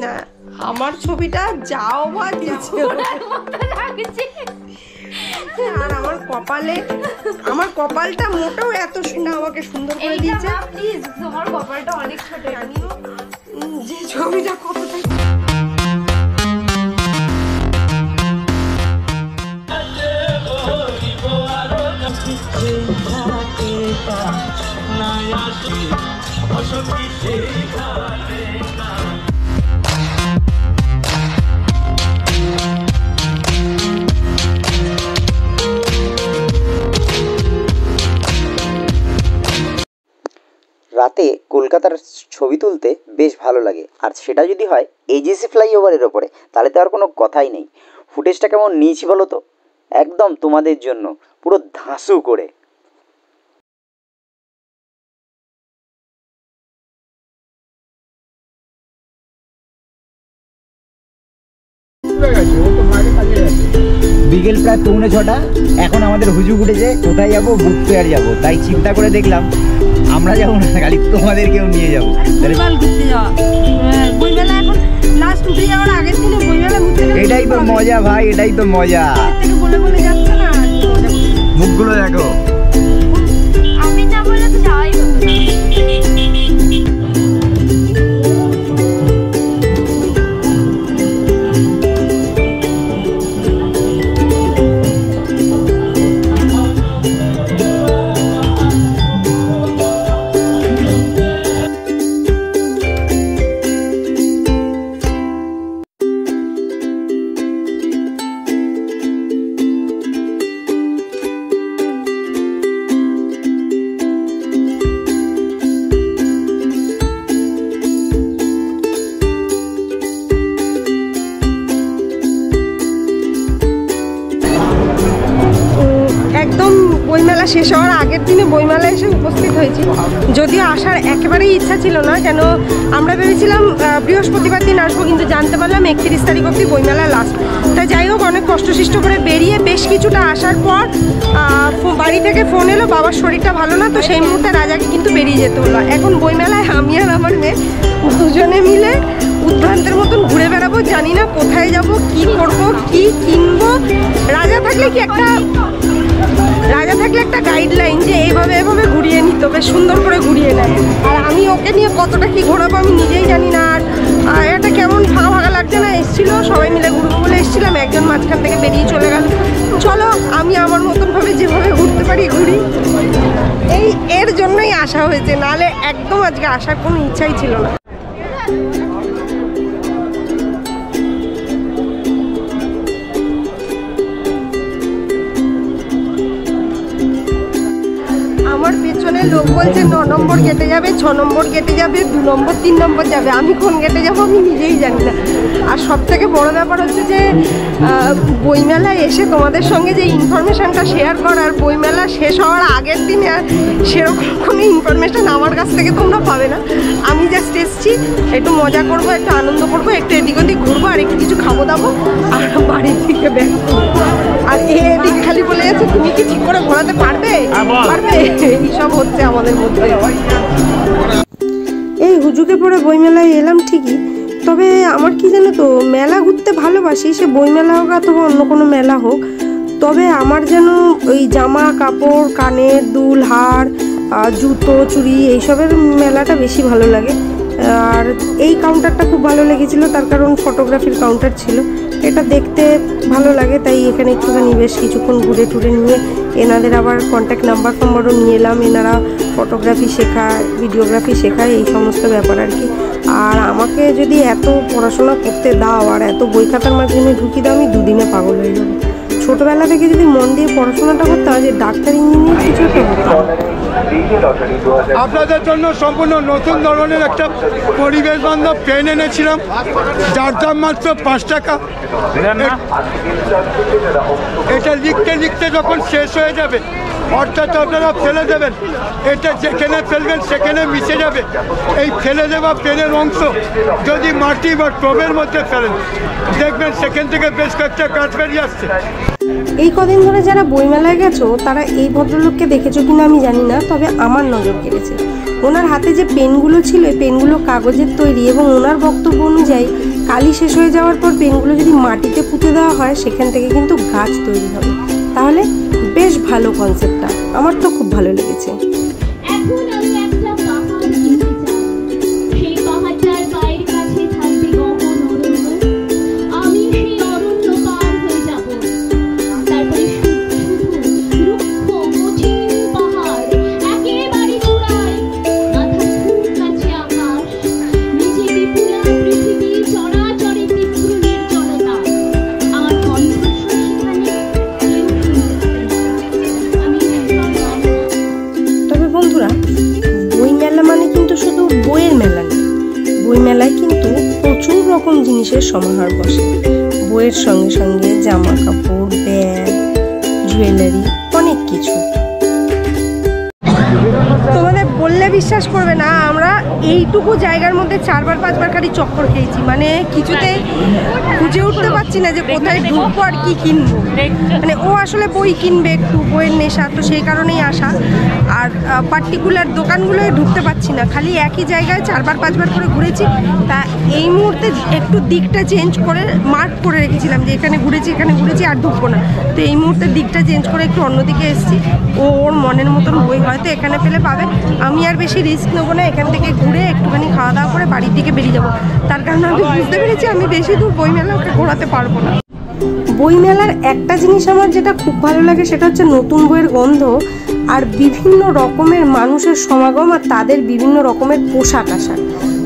না, আমার ছবিটা যাও বা দিয়েছে। আর আমার কপালটা মোটেও এত সুন্দর, আমাকে সুন্দর করে দিয়েছে। প্লিজ, তোমার কপালটা অনেক ছোট। আমিও যে ছবিটা কতটা রাতে কলকাতার ছবি তুলতে বেশ ভালো লাগে, আর সেটা যদি হয় এজিসি ফ্লাইওভারের ওপরে, তাহলে তো আর কোনো কথাই নেই। ফুটেজটা কেমন নিয়েছি বলো তো, একদম তোমাদের জন্য পুরো ধাঁসু করে। বিকেল প্রায় 5:45, এখন আমাদের হুজুগ উঠেছে কোথায় যাবো, বুক ফেয়ার যাবো। তাই চিন্তা করে দেখলাম আমরা যাবো না, খালি তোমাদেরকেও নিয়ে যাবো। এটাই তো মজা ভাই, এটাই তো মজা। মুখগুলো দেখো। আমি না বলে তো যাওয়াই হতো না। বইমেলা শেষ হওয়ার আগের দিনে বইমেলা এসে উপস্থিত হয়েছি। যদিও আসার একেবারেই ইচ্ছা ছিল না, কেন আমরা ভেবেছিলাম বৃহস্পতিবার দিন আসবো, কিন্তু জানতে পারলাম 31 তারিখ অবধি বইমেলা লাস্ট। তাই যাই হোক, অনেক কষ্টসৃষ্ট করে বেরিয়ে বেশ কিছুটা আসার পর বাড়ি থেকে ফোন এলো বাবার শরীরটা ভালো না, তো সেই মুহূর্তে রাজাকে কিন্তু বেরিয়ে যেতে হলো। এখন বইমেলায় আমি আর আমার মেয়ে দুজনে মিলে উদ্ভ্রান্তের মতন ঘুরে বেড়াবো, জানি না কোথায় যাব, কি করব, কি কিনবো। রাজা থাকলে একটা গাইডলাইন যে এইভাবে এভাবে ঘুরিয়ে নিত, বেশ সুন্দর করে ঘুরিয়ে নেয়। আর আমি ওকে নিয়ে কতটা কি ঘোরাবো আমি নিজেই জানি না। আর এটা কেমন ফাঁকা ফাঁকা লাগছে না, এসেছিল সবাই মিলে ঘুরবো বলে এসেছিলাম, একজন মাঝখান থেকে বেরিয়ে চলে গেল। চলো আমি আমার মতন ভাবে যেভাবে ঘুরতে পারি ঘুরি। এর জন্যই আসা হয়েছে, নাহলে একদম আজকে আসার কোনো ইচ্ছাই ছিল না। আমার পেছনে লোক বলছে 9 নম্বর গেটে যাবে, 6 নম্বর গেটে যাবে, 2 নম্বর 3 নম্বর যাবে। আমি কোন গেটে যাবো আমি নিজেই জানি না। আর সব থেকে বড় ব্যাপার হচ্ছে যে বইমেলায় এসে তোমাদের সঙ্গে যে ইনফরমেশানটা শেয়ার করার, বইমেলা শেষ হওয়ার আগের দিনে সেরকম কোনো ইনফরমেশান আমার কাছ থেকে তোমরা পাবে না। আমি জাস্ট এসছি, একটু মজা করবো, একটু আনন্দ করবো, একটু এদিক ওদিক ঘুরবো, আর একটু কিছু খাবো দাবো, আর বাড়ির দিকে ব্যাক করবো। আর এদিকে খালি বলে যাচ্ছে তুমি কি ঠিক করে ঘোরাতে পারবে? এইসব হচ্ছে আমাদের মধ্যে। এই হুজুকে পড়ে বইমেলায় এলাম ঠিকই, তবে আমার কি জানো তো, মেলা ঘুরতে ভালোবাসি, সে বইমেলা হোক অথবা অন্য কোনো মেলা হোক, তবে আমার যেন ওই জামা কাপড়, কানের দুল, হার, জুতো, চুড়ি এইসবের মেলাটা বেশি ভালো লাগে। আর এই কাউন্টারটা খুব ভালো লেগেছিলো, তার কারণ ফটোগ্রাফির কাউন্টার ছিল। এটা দেখতে ভালো লাগে, তাই এখানে একটুখানি বেশ কিছুক্ষণ ঘুরে টুরে নিয়ে এনাদের আবার কন্ট্যাক্ট নাম্বারও নিয়ে এলাম। এনারা ফটোগ্রাফি শেখায়, ভিডিওগ্রাফি শেখায়, এই সমস্ত ব্যাপার আর কি। আর আমাকে যদি এত পড়াশোনা করতে দাও আর এত বই খাতার মাধ্যমে ঢুকিয়ে দাও, আমি দুদিনে পাগল হয়ে যাবো। ছোটোবেলা থেকে যদি মন দিয়ে পড়াশোনাটা করতে হয়, যে ডাক্তার ইঞ্জিনিয়ার কিছু একটা হতো। আপনাদের জন্য সম্পূর্ণ নতুন ধরনের একটা পরিবেশ বান্ধব পেন এনেছিলাম, যার দাম মাত্র 5 টাকা। এটা লিখতে লিখতে যখন শেষ হয়ে যাবে, অর্থাৎ আপনারা ফেলে দেবেন, এটা যেখানে ফেলবেন সেখানে মিশে যাবে। এই ফেলে দেওয়া পেনের অংশ যদি মাটি বা টবের মধ্যে ফেলেন, দেখবেন সেখান থেকে বেশ কয়েকটা কাঠ বেরিয়ে আসছে। এই কদিন ধরে যারা বইমেলায় গেছো তারা এই ভদ্রলোককে দেখেছো কিনা আমি জানি না, তবে আমার নজর কেড়েছে। ওনার হাতে যে পেনগুলো ছিল, এই পেনগুলো কাগজের তৈরি, এবং ওনার বক্তব্য অনুযায়ী কালি শেষ হয়ে যাওয়ার পর পেনগুলো যদি মাটিতে পুঁতে দেওয়া হয় সেখান থেকে কিন্তু গাছ তৈরি হবে। তাহলে বেশ ভালো কনসেপ্টটা, আমার তো খুব ভালো লেগেছে। এখন আমি একটা পাহাড় কিনতে চাই, সেই পাহাড়টার পায়ের কাছে থাকবে গহন অরণ্য। আমি সেই অরণ্য পার হয়ে যাব, তারপরে শুধু রুক্ষ কঠিন পাহাড়, একেবারে চূড়ায় মাথার কাছে আকাশ, নিচে বিপুলা পৃথিবী, চরাচরে তীব্র নির্জনতা। আমার কণ্ঠস্বর সেখানে কেউ শুনতে পাবে না। আমি একবার নামলাম। তবে বন্ধুরা, বই মেলা মানে কিন্তু শুধু বইয়ের মেলা নেই, বই মেলায় কিন্তু প্রচুর রকম জিনিসের সমাহার বসে। বইয়ের সঙ্গে সঙ্গে জামা কাপড়, ব্যাগ, জুয়েলারি, অনেক কিছু। তোমাদের বললে বিশ্বাস করবে না, আমরা এইটুকু জায়গার মধ্যে 4বার 5বার খালি চক্কর খেয়েছি, মানে কিছুতেই খুঁজে উঠতে পারছি না যে কোথায় ঢুকবো আর কি কিনবো। মানে ও আসলে বই কিনবে, একটু বইয়ের নেশা, তো সেই কারণেই আসা। আর পার্টিকুলার দোকানগুলোয় ঢুকতে পারছি না, খালি একই জায়গায় 4বার 5বার করে ঘুরেছি। তা এই মুহূর্তে একটু দিকটা চেঞ্জ করে মার্ক করে রেখেছিলাম যে এখানে ঘুরেছি আর ঢুকবো না। তো এই মুহূর্তে দিকটা চেঞ্জ করে একটু অন্যদিকে এসেছি। ওর মনের মতন বই হয়তো এখানে পেলে পাবে, আমি আর বেশি রিস্ক নেবো না, এখান থেকে ঘুরে একটুখানি খাওয়া দাওয়া করে বাড়ির দিকে বেরিয়ে যাবো। তার কারণে আমি বুঝতে পেরেছি আমি বেশি দূর বইমেলা ওকে ঘোরাতে পারবো না। বইমেলার একটা জিনিস আমার যেটা খুব ভালো লাগে সেটা হচ্ছে নতুন বইয়ের গন্ধ আর বিভিন্ন রকমের মানুষের সমাগম আর তাদের বিভিন্ন রকমের পোশাক আশাক।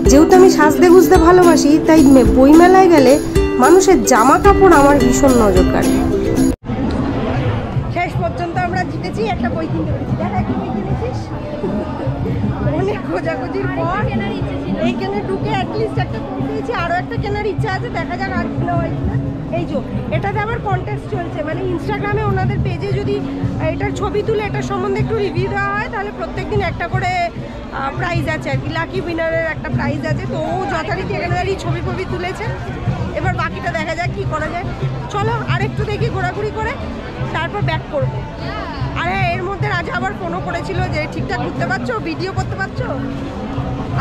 যেহেতু আমি সাজতে গুজতে ভালোবাসি, তাই বইমেলায় গেলে মানুষের জামা কাপড় আমার ভীষণ নজর কাড়ে। শেষ পর্যন্ত আমরা জিতেছি, একটা বই কিনতে পেরেছি। দেখা কি বই কিনেছিস? অনেক খোঁজাখুঁজির পর এইখানে ঢুকে অ্যাটলিস্ট একটা বই পেয়েছি, আরও একটা কেনার ইচ্ছা আছে, দেখা যাক আর কেনা হয় কিনা। এই যে এটাতে আবার কন্টেস্ট চলছে, মানে ইনস্টাগ্রামে ওনাদের পেজে যদি এটার ছবি তুলে এটার সম্বন্ধে একটু রিভিউ দেওয়া হয় তাহলে প্রত্যেকদিন একটা করে প্রাইজ আছে আর কি, লাকি উইনারের একটা প্রাইজ আছে। তো ও যথারীতি এখানে দাঁড়িয়ে ছবি তুলেছে, এবার বাকিটা দেখা যাক কী করা যায়। চলো আর একটু দেখি ঘোরাঘুরি করে তারপর ব্যাক করবো। আর হ্যাঁ, এর মধ্যে রাজা আবার ফোনও করেছিল যে ঠিকঠাক ঘুরতে পারছো, ভিডিও করতে পারছো।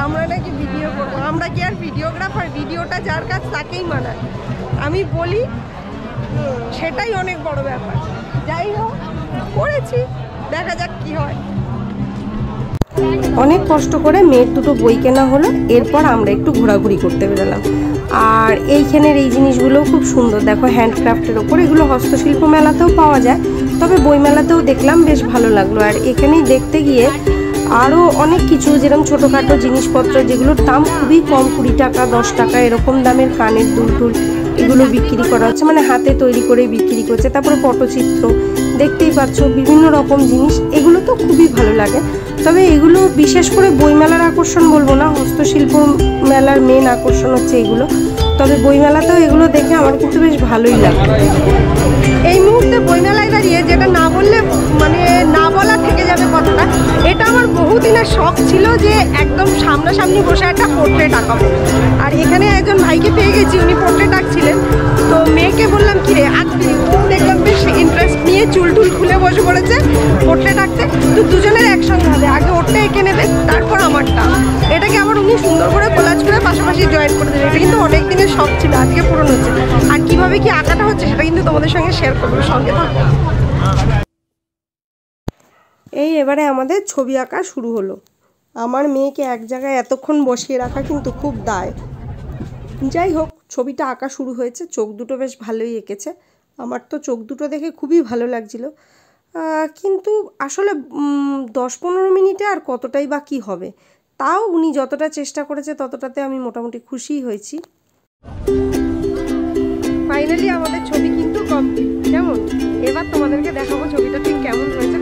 আমরা নাকি ভিডিও করবো, আমরা কি আর ভিডিওগ্রাফার? ভিডিওটা যার কাজ তাকেই মানায়, আমি বলি সেটাই অনেক বড় ব্যাপার। যাই হোক, করেছি, দেখা যাক কি হয়। অনেক কষ্ট করে মেয়ের দুটো বই কেনা হলো, এরপর আমরা একটু ঘোরাঘুরি করতে বেরোলাম। আর এইখানের এই জিনিসগুলোও খুব সুন্দর, দেখো হ্যান্ডক্রাফটের ওপর, এগুলো হস্তশিল্প মেলাতেও পাওয়া যায়, তবে বই মেলাতেও দেখলাম, বেশ ভালো লাগলো। আর এখানেই দেখতে গিয়ে আরও অনেক কিছু যেরকম ছোটোখাটো জিনিসপত্র যেগুলোর দাম খুবই কম, 20 টাকা 10 টাকা এরকম দামের কানের দুল এগুলো বিক্রি করা হচ্ছে, মানে হাতে তৈরি করে বিক্রি করছে। তারপরে পটচিত্র দেখতেই পাচ্ছ, বিভিন্ন রকম জিনিস, এগুলো তো খুবই ভালো লাগে। তবে এগুলো বিশেষ করে বইমেলার আকর্ষণ বলবো না, হস্তশিল্প মেলার মেন আকর্ষণ হচ্ছে এগুলো। তবে বইমেলাতেও এগুলো দেখে আমার কিন্তু বেশ ভালোই লাগে। এই মুহূর্তে বইমেলায় দাঁড়িয়ে যেটা না বললে মানে না বলা থেকে যাবে কথাটা, এটা আমার বহুদিনের শখ ছিল যে একদম সামনাসামনি বসে একটা পোর্ট্রেট আঁকাবো। আর এখানে একজন ভাইকে পেয়ে গেছি, উনি পোর্ট্রেট আঁকছিলেন। তো মেয়েকে বললাম কি রে আঁকবি? ও দেখলাম বেশ ইন্টারেস্ট নিয়ে চুল খুলে বসে পড়েছে পোর্ট্রেট আঁকতে। তো দুজনের একসঙ্গে হবে, আগে ওরটা এঁকে নেবে তারপর আমারটা। এটাকে আবার উনি সুন্দর করে কোলাজ করে পাশাপাশি জয়েন করে দেবে। এটা কিন্তু অনেক দিনের শখ ছিল, আজকে পূরণ হচ্ছে। আর কিভাবে কি আঁকাটা হচ্ছে সেটা কিন্তু তোমাদের সঙ্গে শেয়ার করবো, সঙ্গে থাকো। এই এবারে আমাদের ছবি আঁকা শুরু হলো। আমার মেয়েকে এক জায়গায় এতক্ষণ বসিয়ে রাখা কিন্তু খুব দায়। যাই হোক, ছবিটা আঁকা শুরু হয়েছে, চোখ দুটো বেশ ভালোই এঁকেছে। আমার তো চোখ দুটো দেখে খুবই ভালো লাগছিল, কিন্তু আসলে 10-15 মিনিটে আর কতটাই বা কী হবে। তাও উনি যতটা চেষ্টা করেছে ততটাতে আমি মোটামুটি খুশিই হয়েছি। ফাইনালি আমাদের ছবি কিন্তু কমপ্লিট। কেমন? এবার তোমাদেরকে দেখাবো ছবিটা ঠিক কেমন হয়েছে।